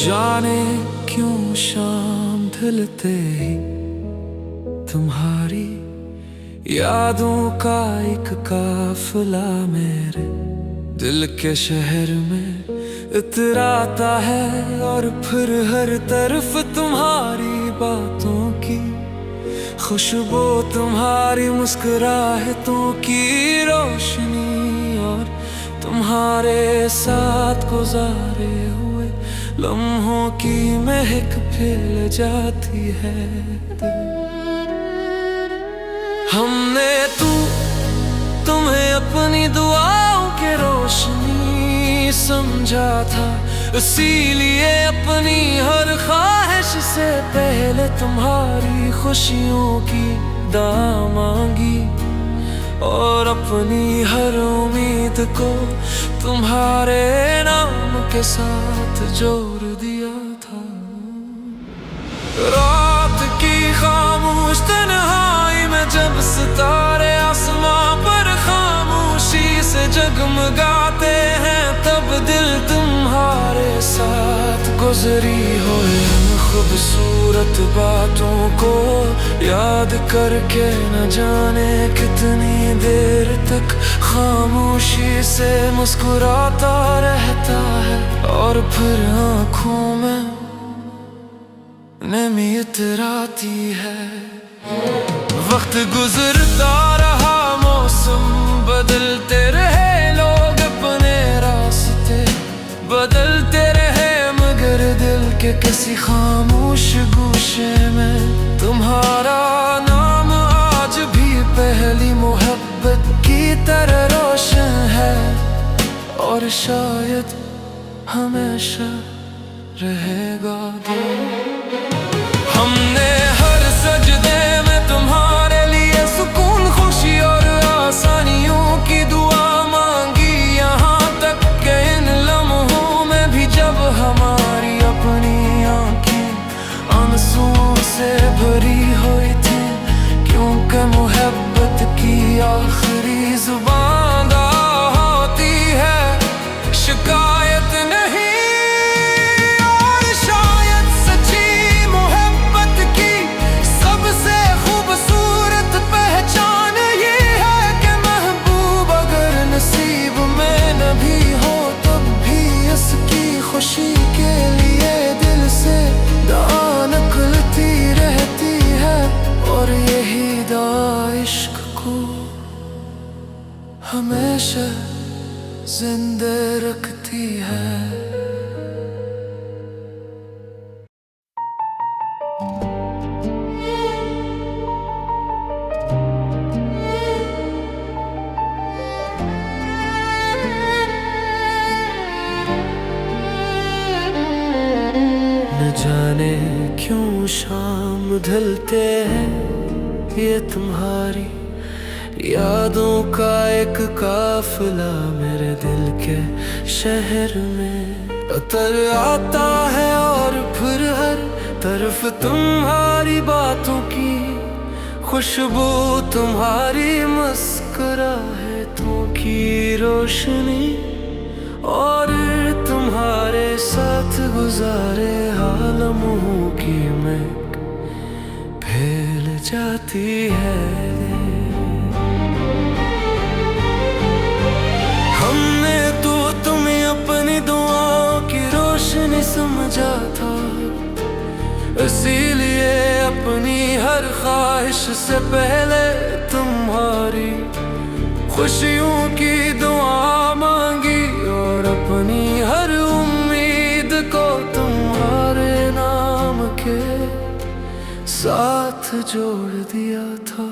जाने क्यों शाम ढलते ही तुम्हारी यादों का एक काफिला मेरे दिल के शहर में इतराता है। और फिर हर तरफ तुम्हारी बातों की खुशबू, तुम्हारी मुस्कुराहटों की रोशनी और तुम्हारे साथ गुजारे हुए लम्हों की महक फैल जाती है। हमने तुम्हें अपनी दुआओं के रोशनी समझा था, इसीलिए अपनी हर ख्वाहिश से पहले तुम्हारी खुशियों की दुआ मांगी और अपनी हर उम्मीद को तुम्हारे नाम के साथ जोड़ दिया था। रात की खामोश तन्हाई में जब सितारे आसमां पर खामोशी से जगमगाते हैं, तब दिल तुम्हारे साथ गुजरी हुई खूबसूरत बातों को याद करके न जाने कितनी देर तक खामोशी से मुस्कुराता रहता है। और फिर आँखों में नमी इतराती है। वक्त गुजरता रहा, मौसम बदलते रहे, लोग अपने रास्ते बदलते रहे, मगर दिल के किसी खामोश गोशे में तुम्हारा नाम आज भी पहली मोहब्बत की तरह रोशन है और शायद हमेशा रहेगा। हमने हर सजदे में तुम्हारे लिए सुकून, खुशी और आसानियों की दुआ मांगी, यहाँ तक कि इन लम्हों में भी जब हमारी अपनी आंखें आंसुओं से भरी हुई थी, क्योंकि मोहब्बत की आखिरी जुबान होती है, शिकायत नहीं। खुशी के लिए दिल से दुआ निकलती रहती है और यही दुआ इश्क को हमेशा जिंदा रखती है। न जाने क्यों शाम ढलते हैं, ये तुम्हारी यादों का एक काफिला मेरे दिल के शहर में उतर आता है। और फिर हर तरफ तुम्हारी बातों की खुशबू, तुम्हारी मुस्कुराहटों की रोशनी और तुम्हारे साथ गुजारे लम्हों की महक फैल जाती है। हमने तुम्हें अपनी दुआओं की रोशनी समझा था, इसीलिए अपनी हर ख्वाहिश से पहले तुम्हारी खुशियों की दुआ मांगी और अपनी हर उम्मीद को तुम्हारे नाम के साथ जोड़ दिया था।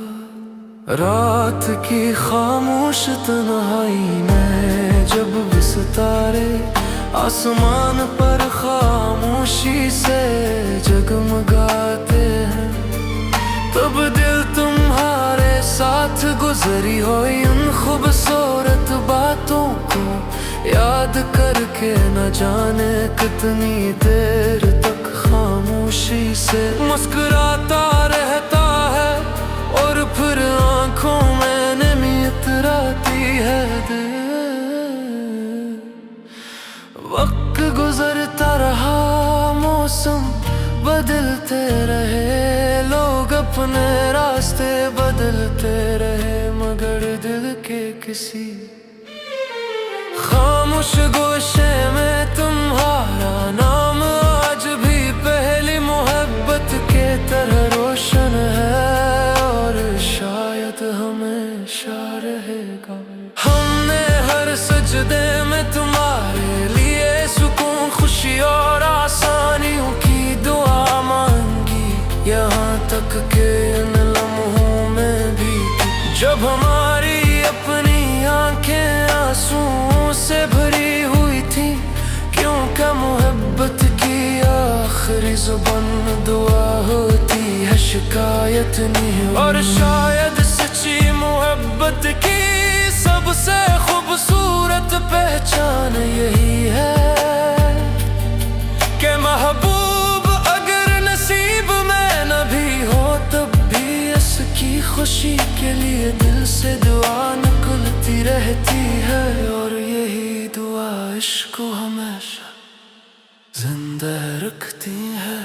रात की खामोश तन्हाई में जब भी सितारे आसमान पर खामोशी से जगमगाते हैं, तब दिल तुम्हारे साथ गुजरी हुई उन खूबसूरत बातों को याद करके न जाने कितनी देर तक खामोशी से मुस्कुराता रहता है। और फिर आँखों में नमी इतराती है। वक्त गुजरता रहा, बदलते रहे, लोग अपने रास्ते बदलते रहे, मगर दिल के किसी खामोश गोशे में तुम्हारा नाम आज भी पहली मोहब्बत के तरह रोशन है, और शायद हमेशा रहेगा। हमने हर सजदे में तुम्हारे लिए सुकून, खुशी और आसानियों की दुआ मांगी, यहाँ तक के इन लम्हों में भी जब हमारी अपनी आंखें आंसुओं से भरी हुई थी, क्योंकि मोहब्बत की आखिरी जुबान दुआ होती है, शिकायत नहीं। और शायद सच्ची मोहब्बत की सबसे खूबसूरत पहचान यही है कि महबूब अगर नसीब में न भी हो, तब भी इसकी खुशी के लिए दिल से दुआ निकलती रहती है, और यही दुआ इश्क को हमेशा जिंदा रखती है।